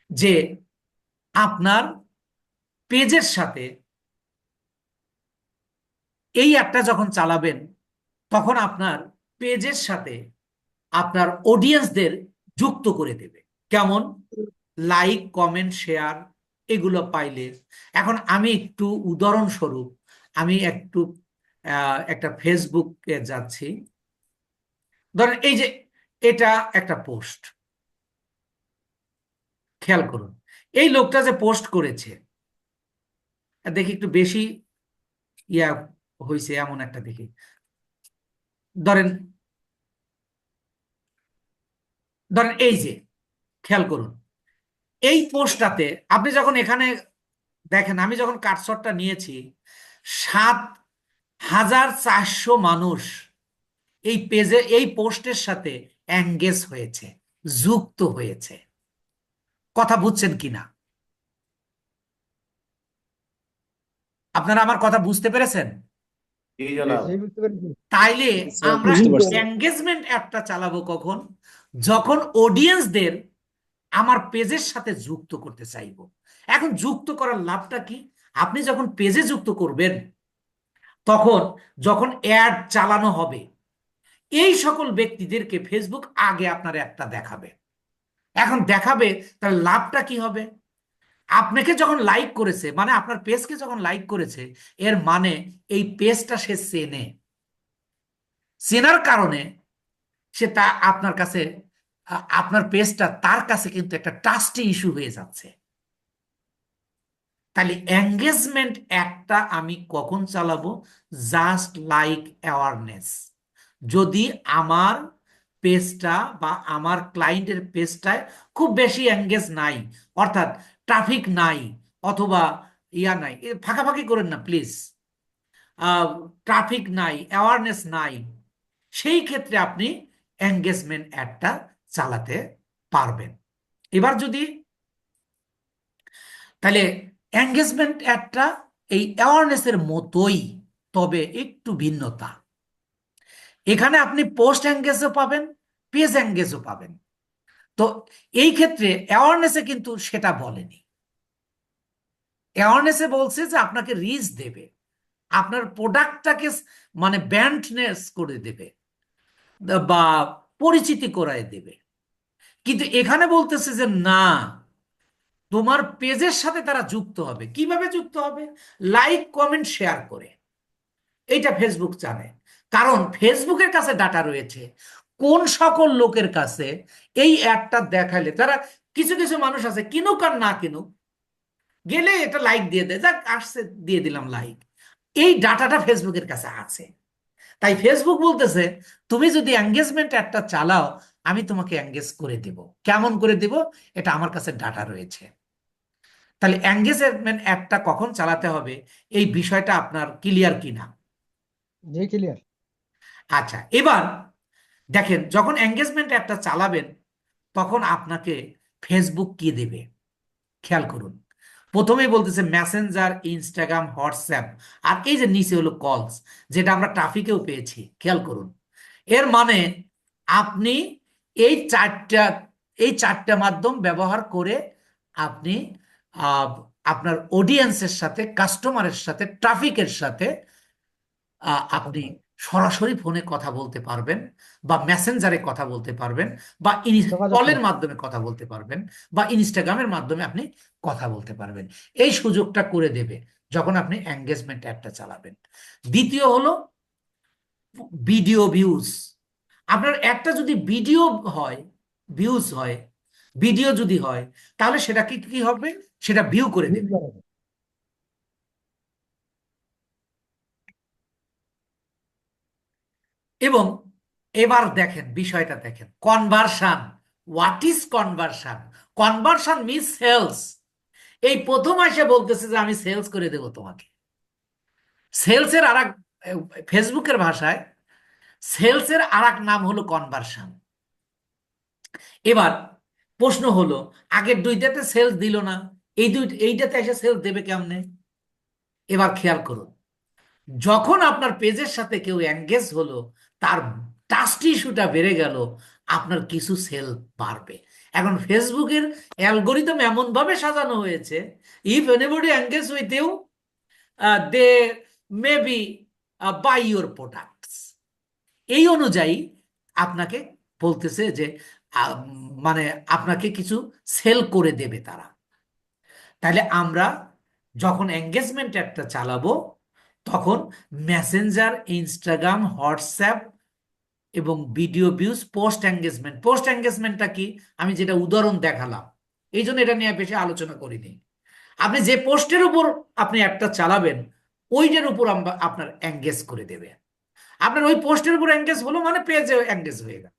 যে আপনার পেজের সাথে এই অ্যাডটা যখন চালাবেন, তখন আপনার পেজের সাথে আপনার অডিয়েন্সদের যুক্ত করে দেবে। কেমন? লাইক, কমেন্ট, শেয়ার এগুলো পাইলে। এখন আমি একটু উদাহরণস্বরূপ আমি একটু একটা ফেসবুকে যাচ্ছি, ধরেন এই যে এটা একটা পোস্ট, খেয়াল করুন এই লোকটা যে পোস্ট করেছে, দেখি একটু বেশি ইয়া হয়েছে এমন একটা দেখি, ধরেন ধরেন এই যে খেয়াল করুন এই পোস্টটাতে আপনি যখন এখানে দেখেন, আমি যখন কাটশটটা নিয়েছি, 7,400 মানুষ এই পেজে এই পোস্টের সাথে এঙ্গেজ হয়েছে, যুক্ত হয়েছে। কথা বুঝছেন কিনা? আপনারা আমার কথা বুঝতে পেরেছেন? জি জনাব। তাইলে স্যার, আমরা বুঝতে পারছি। এঙ্গেজমেন্ট অ্যাপটা চালাবো কখন? যখন অডিয়েন্সদের আমার পেজের সাথে যুক্ত করতে চাইবো। এখন যুক্ত করার লাভটা কি? আপনি যখন পেজে যুক্ত করবেন, তখন যখন অ্যাড চালানো হবে, এই সকল ব্যক্তিদেরকে ফেসবুক আগে আপনার একটা দেখাবে। এখন দেখাবে, তার লাভটা কি হবে? আপনাকে যখন লাইক করেছে, মানে আপনার পেজকে যখন লাইক করেছে, এর মানে এই পেজটা সে চেনে, চেনার কারণে সে তা আপনার কাছে আপনার পেজটা তার কাছে কিন্তু একটা ট্রাস্টি ইস্যু হয়ে যাচ্ছে। তাহলে এঙ্গেজমেন্ট একটা আমি কখন চালাবো? Just like awareness. যদি আমার পেজটা বা আমার ক্লায়েন্টের পেজটায় খুব বেশি এঙ্গেজ নাই, অর্থাৎ ট্রাফিক নাই, অথবা ইয়া নাই, ফাঁকাফাঁকি করেন না প্লিজ, ট্রাফিক নাই, অ্যাওয়ারনেস নাই, সেই ক্ষেত্রে আপনি এঙ্গেজমেন্ট অ্যাডটা চালাতে পারবেন। এবার যদি তাহলে এঙ্গেজমেন্ট অ্যাডটা এই অ্যাওয়ারনেসের মতোই, তবে একটু ভিন্নতা। এখানে আপনি পোস্ট এঙ্গেজও পাবেন, পেজ এঙ্গেজও পাবেন। তো এই ক্ষেত্রে অ্যাওয়ারনেসে কিন্তু সেটা বলেনি। অ্যাওয়ারনেসে বলছে যে আপনাকে রিচ দেবে, আপনার প্রোডাক্টটাকে মানে ব্র্যান্ডনেস করে দেবে বা পরিচিতি করায় দেবে। কিন্তু এখানে বলতেছে যে না, তোমার পেজের সাথে তারা যুক্ত হবে। কিভাবে যুক্ত হবে? লাইক, কমেন্ট, শেয়ার করে। এইটা ফেসবুক জানে, কারণ ফেসবুকের কাছে ডাটা রয়েছে কোন সকল লোকের কাছে এই অ্যাডটা দেখালে তারা, কিছু কিছু মানুষ আছে কিনুক আর না কিনুক, গেলে এটা লাইক দিয়ে দেয়, যাক আসছে দিয়ে দিলাম লাইক। এই ডাটাটা ফেসবুকের কাছে আছে। তাই ফেসবুক বলতেছে তুমি যদি এঙ্গেজমেন্ট একটা চালাও, আমি তোমাকে এঙ্গেজ করে দেব। কেমন করে দেব? এটা আমার কাছে ডাটা রয়েছে। তাহলে এঙ্গেজমেন্ট অ্যাডটা কখন চালাতে হবে, এই বিষয়টা আপনার ক্লিয়ার কিনা? জি ক্লিয়ার। আচ্ছা, এবার দেখেন, যখন এঙ্গেজমেন্ট অ্যাডটা চালাবেন তখন আপনাকে ফেসবুক কি দেবে খেয়াল করুন। প্রথমেই বলতেছে মেসেঞ্জার, ইনস্টাগ্রাম, হোয়াটসঅ্যাপ, আর এই যে নিচে হলো কলস, যেটা আমরা ট্রাফিকেও পেয়েছি। খেয়াল করুন, এর মানে আপনি এই চারটা এই চারটা মাধ্যম ব্যবহার করে আপনি আহ, আপনার অডিয়েন্সের সাথে, কাস্টমারের সাথে, ট্রাফিকের সাথে আপনি সরাসরি ফোনে কথা বলতে পারবেন, বা মেসেঞ্জারে কথা বলতে পারবেন, বা যোগাযোগ কলের করুন। মাধ্যমে কথা বলতে পারবেন, বা ইনস্টাগ্রামের মাধ্যমে আপনি কথা বলতে পারবেন। এই সুযোগটা করে দেবে যখন আপনি এঙ্গেজমেন্ট অ্যাডটা চালাবেন। দ্বিতীয় হলো ভিডিও ভিউজ। আপনার একটা যদি ভিডিও হয়, ভিউজ হয়, ভিডিও যদি হয়, তাহলে সেটা কি কি হবে? সেটা ভিউ করে দেবে। এবং এবার দেখেন, বিষয়টা দেখেন, conversion. What is conversion? Conversion means sales. এই প্রথম এসে বলতেছে যে আমি সেলস করে দেব তোমাকে। সেলসের আর এক, ফেসবুকের ভাষায় সেলসের আর এক নাম হলো কনভার্সান। এবার প্রশ্ন হলো, আগের দুইটাতে সেলস দিল না, এইটাতে এসে সেলস দেবে কেমনে? এবার খেয়াল করুন, যখন আপনার পেজের সাথে কেউ এঙ্গেজ হলো, তার ট্রাস্ট ইস্যুটা বেড়ে গেল, আপনার কিছু সেল বাড়বে। এখন ফেসবুকের অ্যালগোরিদম এমন ভাবে সাজানো হয়েছে, if anybody engage with you, they may be buy your products. এই অনুযায়ী আপনাকে বলতেছে যে আহ, মানে আপনাকে কিছু সেল করে দেবে তারা। তাহলে আমরা যখন এঙ্গেজমেন্ট একটা চালাবো, তখন মেসেঞ্জার, ইনস্টাগ্রাম, হোয়াটসঅ্যাপ এবং video views, post engagement. Post এঙ্গেজমেন্টটা কি? আমি যেটা উদাহরণ দেখালাম, এই জন্য এটা নিয়ে বেশি আলোচনা করিনি। আপনি যে পোস্টের উপর আপনি একটা চালাবেন, ওইটার উপর আমরা আপনার এঙ্গেজ করে দেবে। আপনার ওই পোস্টের উপর এঙ্গেজ হলো মানে পেজে এঙ্গেজ হয়ে গেল।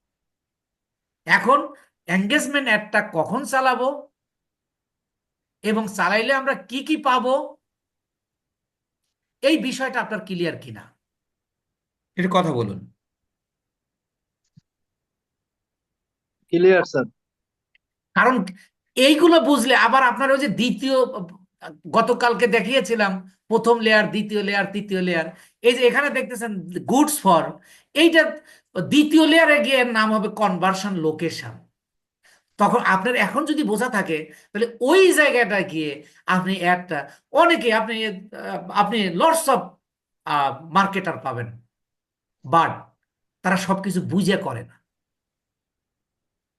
এখন এঙ্গেজমেন্ট অ্যাডটা কখন চালাবো এবং চালাইলে আমরা কি কি পাবো, এই বিষয়টা আপনার ক্লিয়ার কিনা, এটা কথা বলুন। Clear sir. কারণ এইগুলো বুঝলে আবার আপনার ওই যে দ্বিতীয়, গতকালকে দেখিয়েছিলাম প্রথম লেয়ার, দ্বিতীয় লেয়ার, তৃতীয় লেয়ার, এই যে এখানে দেখতেছেন গুডস ফর, এইটা দ্বিতীয় লেয়ারে গিয়ে এর নাম হবে কনভার্সন লোকেশন। তখন আপনার এখন যদি বোঝা থাকে, তাহলে ওই জায়গাটা গিয়ে আপনি একটা, অনেকে আপনি লটস অফ মার্কেটার পাবেন, বাট তারা সবকিছু বুঝে করে না।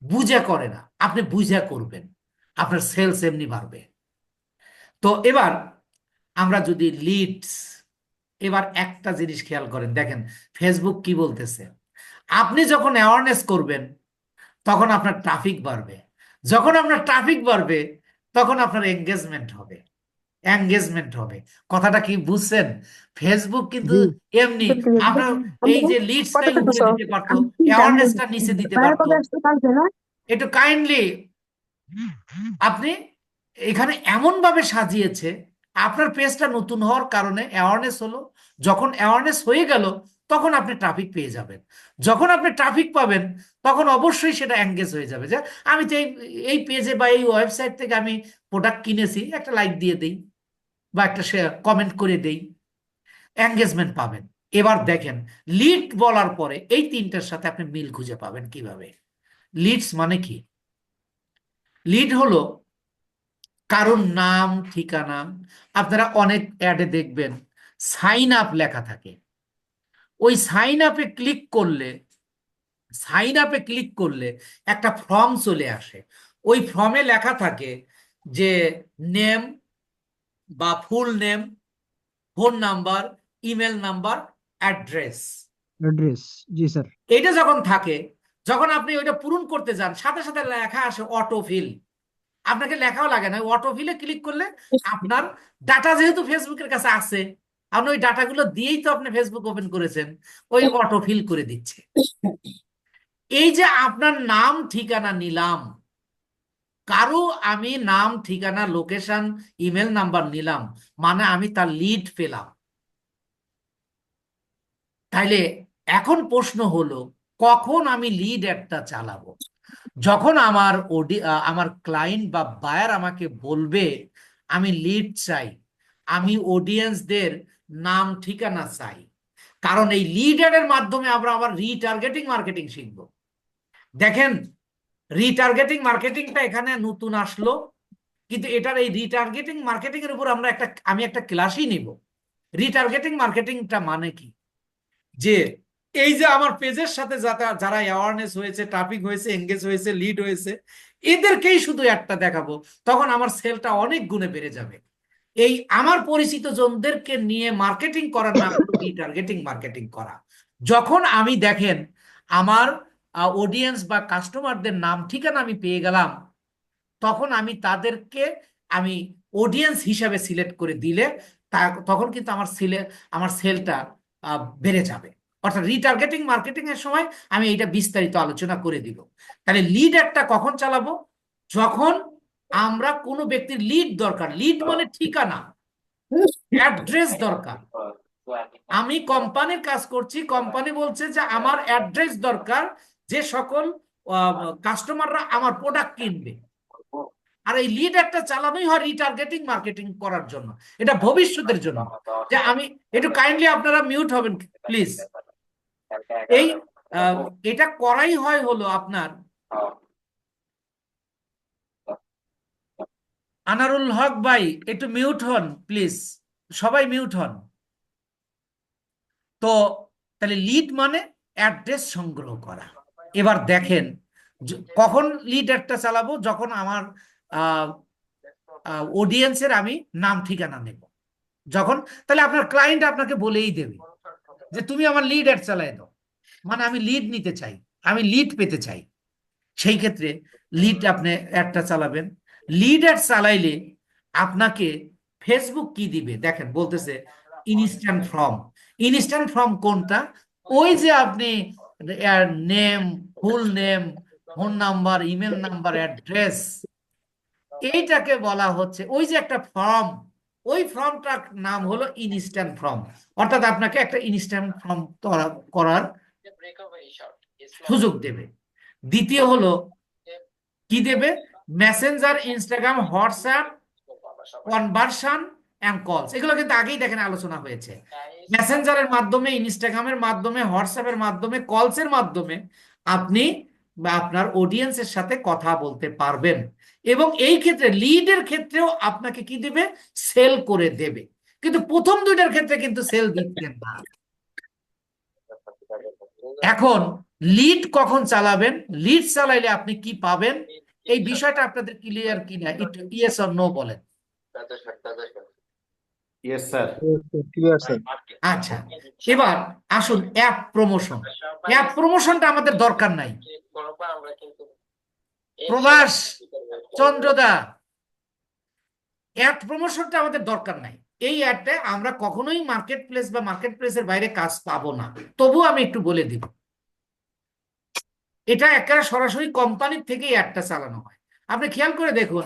বুঝে করে না, আপনি বুঝে করবেন, আপনার সেলস এমনি বাড়বে। তো এবার আমরা যদি লিডস, এবার একটা জিনিস খেয়াল করেন, দেখেন ফেসবুক কি বলতেছে। আপনি যখন অ্যাওয়ারনেস করবেন, তখন আপনার ট্রাফিক বাড়বে। যখন আপনার ট্রাফিক বাড়বে, তখন আপনার এঙ্গেজমেন্ট হবে। এঙ্গেজমেন্ট হবে, কথাটা কি বুঝছেন? ফেসবুক কিন্তু জি। এমনি আপনার এই যে লিডসটাই উপরে দিতে পারতো, অ্যাওয়ারনেসটা নিচে দিতে পারতো। একটু কাইন্ডলি আপনি এখানে এমন ভাবে সাজিয়েছে, আপনার পেজটা নতুন হওয়ার কারণে অ্যাওয়ারনেস হলো। যখন অ্যাওয়ারনেস হয়ে গেল, তখন আপনি ট্রাফিক পেয়ে যাবেন। যখন আপনি ট্রাফিক পাবেন, তখন অবশ্যই সেটা এঙ্গেজ হয়ে যাবে, যে আমি তো এই পেজে বা এই ওয়েবসাইট থেকে আমি প্রোডাক্ট কিনেছি, একটা লাইক দিয়ে দেই বা একটা কমেন্ট করে দেই, এঙ্গেজমেন্ট পাবেন। এবার দেখেন, লিড বলার পরে এই তিনটার সাথে আপনি মিল খুঁজে পাবেন কিভাবে। লিডস মানে কি? লিড হলো কারণ নাম, ঠিকানা। আপনারা অনেক অ্যাডে দেখবেন সাইন আপ লেখা থাকে। ওই সাইন আপে ক্লিক করলে একটা ফর্ম চলে আসে। ওই ফর্মে লেখা থাকে যে নেম বা full name, phone number, email number, address. Address. জি স্যার। এইটা যখন থাকে, যখন আপনি ওইটা পূরণ করতে যান, সাথে সাথে লেখা আসে অটোফিল। আপনাকে লেখাও লাগে না, অটোফিলে ক্লিক করলে আপনার ডাটা যেহেতু ফেসবুকের কাছে আছে, আপনি ওই ডাটাগুলো দিয়েই তো আপনি ফেসবুক ওপেন করেছেন, ওই অটো ফিল করে দিচ্ছে। এই যে আপনার নাম ঠিকানা নিলাম, কারো আমি নাম ঠিকানা লোকেশন ইমেল নাম্বার নিলাম, মানে আমি তার লিড পেলাম। তাইলে এখন প্রশ্ন হলো, কখন আমি লিড একটা চালাবো? যখন আমার ক্লায়েন্ট বা বায়ার আমাকে বলবে আমি লিড চাই, আমি অডিয়েন্সদের নাম ঠিকানা চাই। কারণ এই লিড অ্যাডের মাধ্যমে আমরা আবার রিটার্গেটিং মার্কেটিং শিখবো। দেখেন, রিটার্গেটিং মার্কেটিংটা এখানে নতুন আসলো, কিন্তু এটার এই রিটার্গেটিং মার্কেটিং এর উপর আমি একটা ক্লাসই নিব। রিটার্গেটিং মার্কেটিংটা মানে কি? যে এই যে আমার পেজের সাথে যারা অ্যাওয়ারনেস হয়েছে, ট্রাফিক হয়েছে, এঙ্গেজ হয়েছে, লিড হয়েছে, এদেরকেই শুধু একটা দেখাবো, তখন আমার সেলটা অনেক গুণে বেড়ে যাবে। এই আমার পরিচিত জনদেরকে নিয়ে মার্কেটিং করার নাম হলো রিটার্গেটিং মার্কেটিং করা। যখন আমি দেখেন আমার অডিয়েন্স বা কাস্টমারদের নাম ঠিকানা আমি পেয়ে গেলাম, তখন আমি তাদেরকে আমি অডিয়েন্স হিসাবে সিলেক্ট করে দিলে তখন কিন্তু আমার সেলটা বেড়ে যাবে। অর্থাৎ রিটার্গেটিং মার্কেটিং এর সময় আমি এটা বিস্তারিত আলোচনা করে দিব। তাহলে লিড একটা কখন চালাবো? যখন আমরা কোনো ব্যক্তির লিড দরকার, লিড মানে ঠিকানা, অ্যাড্রেস দরকার। আমি কোম্পানির কাজ করছি, কোম্পানি বলছে যে আমার অ্যাড্রেস দরকার, যে সকল কাস্টমাররা আমার প্রোডাক্ট কিনবে। আর এই লিড একটা চালানোই হয় রিটার্গেটিং মার্কেটিং করার জন্য, এটা ভবিষ্যতের জন্য। যে আমি একটু কাইন্ডলি আপনারা মিউট হবেন প্লিজ। এই এটা করাই হয় হলো আপনার আনারুল হক ভাই, একটু মিউট হন প্লিজ, সবাই মিউট হন। তো তাহলে লিড মানে অ্যাড্রেস সংগ্রহ করা। এবার দেখেন কখন লিড একটা চালাবো? যখন আমার অডিয়েন্সের আমি নাম ঠিকানা নেব। যখন, তাহলে আপনার ক্লায়েন্ট আপনাকে বলেই দেবে যে তুমি আমার লিড অ্যাড চালাই দাও, মানে আমি লিড নিতে চাই, আমি লিড পেতে চাই। সেই ক্ষেত্রে লিড আপনি অ্যাডটা চালাবেন। লিড অ্যাড চালাইলে আপনাকে ফেসবুক কি দিবে দেখেন, বলতেছে ইনস্ট্যান্ট ফর্ম। ইনস্ট্যান্ট ফর্ম কোনটা? ওই যে আপনি নেম, ফুল name, phone number, email number, address, এইটাকে বলা হচ্ছে ওই যে একটা ফর্ম, ওই ফর্মটার নাম হলো ইনস্ট্যান্ট ফর্ম। অর্থাৎ আপনাকে একটা ইনস্ট্যান্ট ফর্ম করার সুযোগ দেবে। দ্বিতীয় হলো কি দেবে? Messenger, Instagram, WhatsApp, conversion and calls. এগুলো কিন্তু আগেই দেখেন আলোচনা হয়েছে। মেসেঞ্জারের মাধ্যমে, ইনস্টাগ্রামের মাধ্যমে, হোয়াটসঅ্যাপের মাধ্যমে, কলসের মাধ্যমে আপনি বা আপনার অডিয়েন্সের সাথে কথা বলতে পারবেন। এবং এই ক্ষেত্রে লিডের ক্ষেত্রেও আপনাকে কি দেবে? সেল করে দেবে। কিন্তু প্রথম দুইটার ক্ষেত্রে কিন্তু সেল দিচ্ছেন না। এখন লিড কখন চালাবেন? লিড চালাইলে আপনি কি পাবেন? এই বিষয়টা আপনাদের ক্লিয়ার কিনা একটু ইয়েস অর নো বলেন। Yes sir. Clear sir. আচ্ছা, এবার আসুন অ্যাপ প্রমোশন। অ্যাপ প্রমোশনটা আমাদের দরকার নাই। প্রবাস চন্দ্রদা, অ্যাড প্রমোশনটা আমাদের দরকার নাই। এই অ্যাডটা আমরা কখনোই মার্কেট প্লেস বা মার্কেট প্লেসের বাইরে কাজ পাবো না। তবু আমি একটু বলে দিব, এটা একেবারে সরাসরি কোম্পানির থেকেই অ্যাডটা চালানো হয়। আপনি খেয়াল করে দেখুন,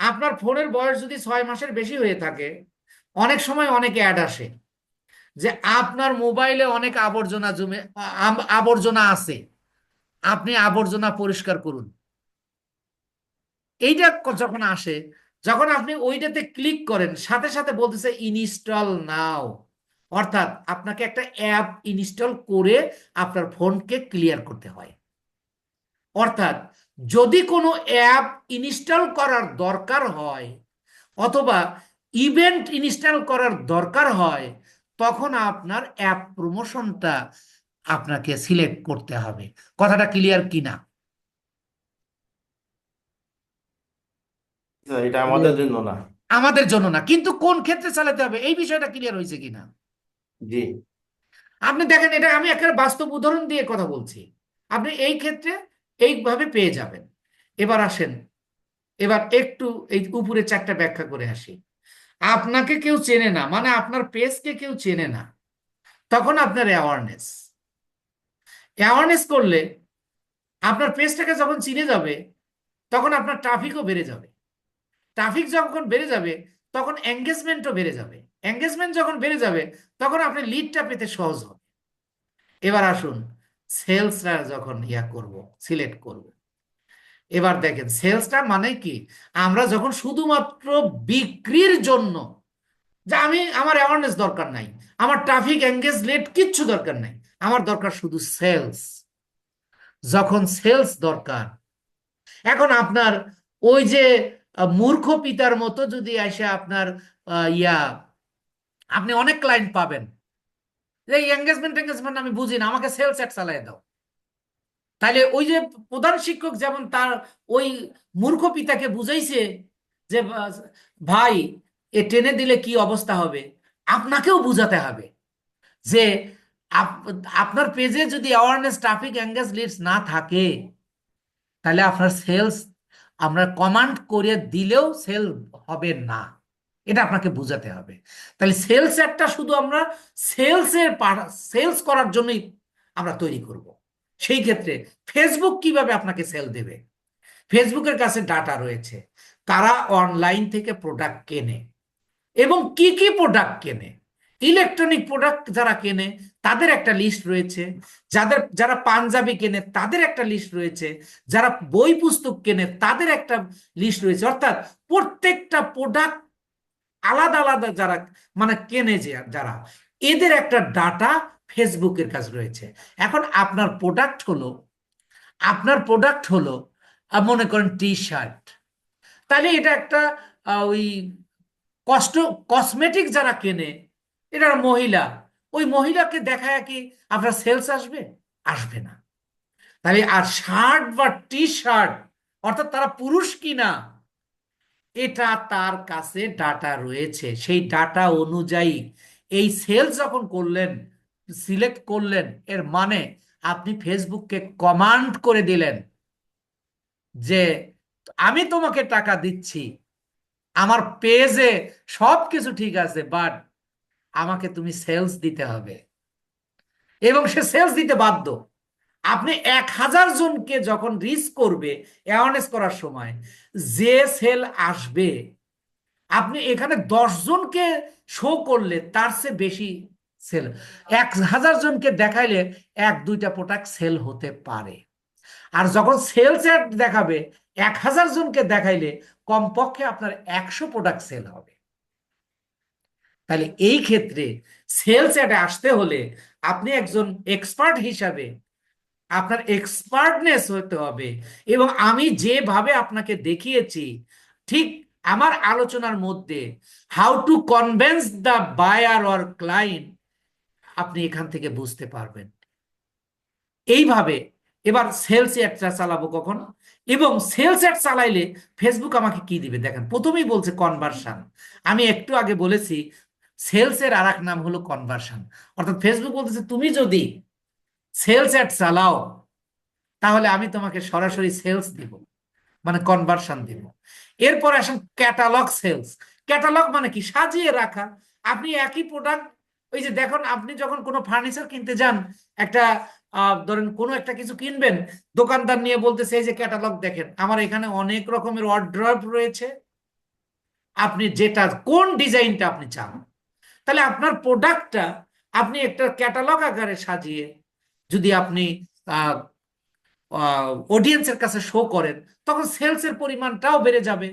আপনার ফোনের বয়স যদি 6 মাসের বেশি হয়ে থাকে, অনেক সময় অনেক অ্যাড আসে যে আপনার মোবাইলে অনেক আবর্জনা আছে, আপনি আবর্জনা পরিষ্কার করুন। এইটা যখন আসে, যখন আপনি ওইটাতে ক্লিক করেন, সাথে সাথে বলতেছে ইনস্টল নাও। অর্থাৎ আপনাকে একটা অ্যাপ ইনস্টল করে আপনার ফোনকে ক্লিয়ার করতে হয়। অর্থাৎ যদি কোনো অ্যাপ ইনস্টল করার দরকার হয় অথবা ইভেন্ট ইনস্টল করার দরকার হয়, তখন আপনার অ্যাপ প্রমোশনটা আপনাকে সিলেক্ট করতে হবে। কথাটা ক্লিয়ার কিনা? এটা আমাদের জন্য না। আমাদের জন্য না, কিন্তু কোন ক্ষেত্রে চালাতে হবে এই বিষয়টা ক্লিয়ার হয়েছে কিনা? জি। আপনি দেখেন, এটা আমি একটা বাস্তব উদাহরণ দিয়ে কথা বলছি, আপনি এই ক্ষেত্রে এইভাবে পেয়ে যাবেন। এবার আসেন, এবার একটু এই উপরে 4টা ব্যাখ্যা করে আসি। আপনাকে কেউ চেনে না, মানে আপনার পেজকে কেউ চেনে না, তখন আপনার অ্যাওয়ারনেস করলে আপনার পেজটাকে যখন চিনে যাবে, তখন আপনার ট্রাফিকও বেড়ে যাবে। ট্রাফিক যখন বেড়ে যাবে, তখন এঙ্গেজমেন্টও বেড়ে যাবে। এঙ্গেজমেন্ট যখন বেড়ে যাবে, তখন আপনি লিডটা পেতে সহজ হবে। এবার আসুন, সেলসটা যখন সিলেক্ট করব, এবার দেখেন সেলসটা মানে কি। আমরা যখন শুধুমাত্র বিক্রির জন্য, যে আমার অ্যাওয়ারনেস দরকার নাই, আমার ট্রাফিক এঙ্গেজ রেট কিচ্ছু দরকার নাই, আমার দরকার শুধু সেলস। যখন সেলস দরকার, এখন আপনার ওই যে মূর্খ পিতার মতো যদি এসে আপনার আপনি অনেক ক্লায়েন্ট পাবেন, যে এঙ্গেজমেন্ট আমি বুঝি না, আমাকে সেলস অ্যাড চালিয়ে দাও। তাইলে ওই যে প্রধান শিক্ষক যেমন তার ওই মূর্খ পিতাকে বুঝাইছে যে ভাই, এ টেনে দিলে কি অবস্থা হবে, আপনাকেও বুঝাতে হবে যে আপনার পেজে যদি অ্যাওয়ারনেস, ট্রাফিক, এঙ্গেজ, লিডস না থাকে, তাহলে আপনার সেলস আমরা কমান্ড করে দিলেও সেল হবে না। এটা আপনাকে বুঝাতে হবে। তাহলে সেলস একটা শুধু আমরা সেলস করার জন্যই আমরা তৈরি করব। সেই ক্ষেত্রে ফেসবুক কিভাবে আপনাকে সেল দেবে? ফেসবুকের কাছে ডাটা রয়েছে, তারা অনলাইন থেকে প্রোডাক্ট কেনে, এবং কি কি প্রোডাক্ট কেনে। ইলেকট্রনিক প্রোডাক্ট যারা কেনে তাদের একটা লিস্ট রয়েছে, যারা পাঞ্জাবি কেনে তাদের একটা লিস্ট রয়েছে, যারা বই পুস্তক কেনে তাদের একটা লিস্ট রয়েছে। অর্থাৎ প্রত্যেকটা প্রোডাক্ট আলাদা আলাদা যারা মানে কেনে, যারা এদের একটা ডাটা ফেসবুকের কাছে রয়েছে। এখন আপনার প্রোডাক্ট হলো মনে করেন টি শার্ট, তাহলে এটা একটা ওই কসমেটিক যারা কেনে, এটা মহিলা, ওই মহিলাকে দেখায় কি আপনার সেলস আসবে? আসবে না। তাহলে আর শার্ট বা টি শার্ট, অর্থাৎ তারা পুরুষ কিনা, এটা তার কাছে ডাটা রয়েছে। সেই ডাটা অনুযায়ী এই সেলস যখন করলেন, সিলেক্ট করলেন, এর মানে আপনি ফেসবুককে কমান্ড করে দিলেন যে আমি তোমাকে টাকা দিচ্ছি, আমার পেজে সব কিছু ঠিক আছে, বাট আমাকে তুমি সেলস দিতে হবে। এবং সে সেলস দিতে বাধ্য। আপনি 1000 জনকে যখন রিচ করবে অ্যাওয়ারনেস করার সময়, যে সেল আসবে, আপনি এখানে 10 জনকে শো করলে তার চেয়ে বেশি সেল, 1000 জনকে দেখাইলে 1-2টা প্রোডাক্ট সেল হতে পারে। আর যখন সেলস অ্যাড দেখাবে 1000 জনকে দেখাইলে কমপক্ষে আপনার 100 প্রোডাক্ট সেল হবে। তাহলে এই ক্ষেত্রে সেলস অ্যাডে আসতে হলে আপনি একজন এক্সপার্ট হিসাবে আপনার এক্সপার্টনেস হতে হবে। এবং আমি যেভাবে আপনাকে দেখিয়েছি, ঠিক আমার আলোচনার মধ্যে how to convince the buyer or client, আপনি এখান থেকে বুঝতে পারবেন। এইভাবে এবার সেলস অ্যাডটা চালাবো কখন, এবং সেলস অ্যাড চালাইলে ফেসবুক আমাকে কি দিবে দেখেন। প্রথমেই বলছে কনভার্সন। আমি একটু আগে বলেছি সেলস এর আর এক নাম হলো কনভার্সন। অর্থাৎ ফেসবুক বলতেছে তুমি যদি সেলস অ্যাড চালাও, তাহলে আমি তোমাকে সরাসরি সেলস দিব, মানে কনভার্সন দিব। এরপর আসেন ক্যাটালগ সেলস। ক্যাটালগ মানে কি? সাজিয়ে রাখা। আপনি একই প্রোডাক্ট, ওই যে দেখুন, আপনি যখন কোনো ফার্নিচার কিনতে যান, একটা ধরেন কোনো একটা কিছু কিনবেন, দোকানদার নিয়ে বলতেছে এই যে ক্যাটালগ দেখেন, আমার এখানে অনেক রকমের ওয়ার্ড্রব রয়েছে, আপনি যেটা কোন ডিজাইনটা আপনি চান। তাহলে আপনার প্রোডাক্টটা আপনি একটা ক্যাটালগ আকারে সাজিয়ে যদি আপনি অডিয়েন্সের কাছে শো করেন, তখন সেলসের পরিমাণটাও বেড়ে যাবে।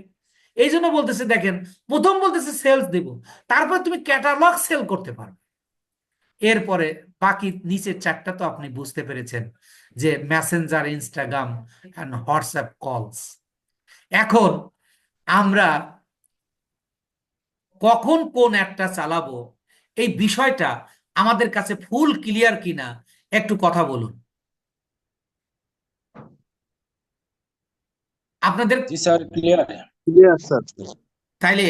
এই জন্য বলতেছে দেখেন, প্রথম বলতেছে সেলস দেব, তারপর তুমি ক্যাটালগ সেল করতে পারবে। এরপরে বাকি নিচের চারটা তো আপনি বুঝতে পেরেছেন, যে মেসেঞ্জার, ইনস্টাগ্রাম এন্ড হোয়াটসঅ্যাপ কলস। এখন আমরা কখন কোন অ্যাডটা চালাবো, এই বিষয়টা আমাদের কাছে ফুল ক্লিয়ার কিনা একটু কথা বলুন আপনাদের। जी सर क्लियर है। Clear sir. তাইলে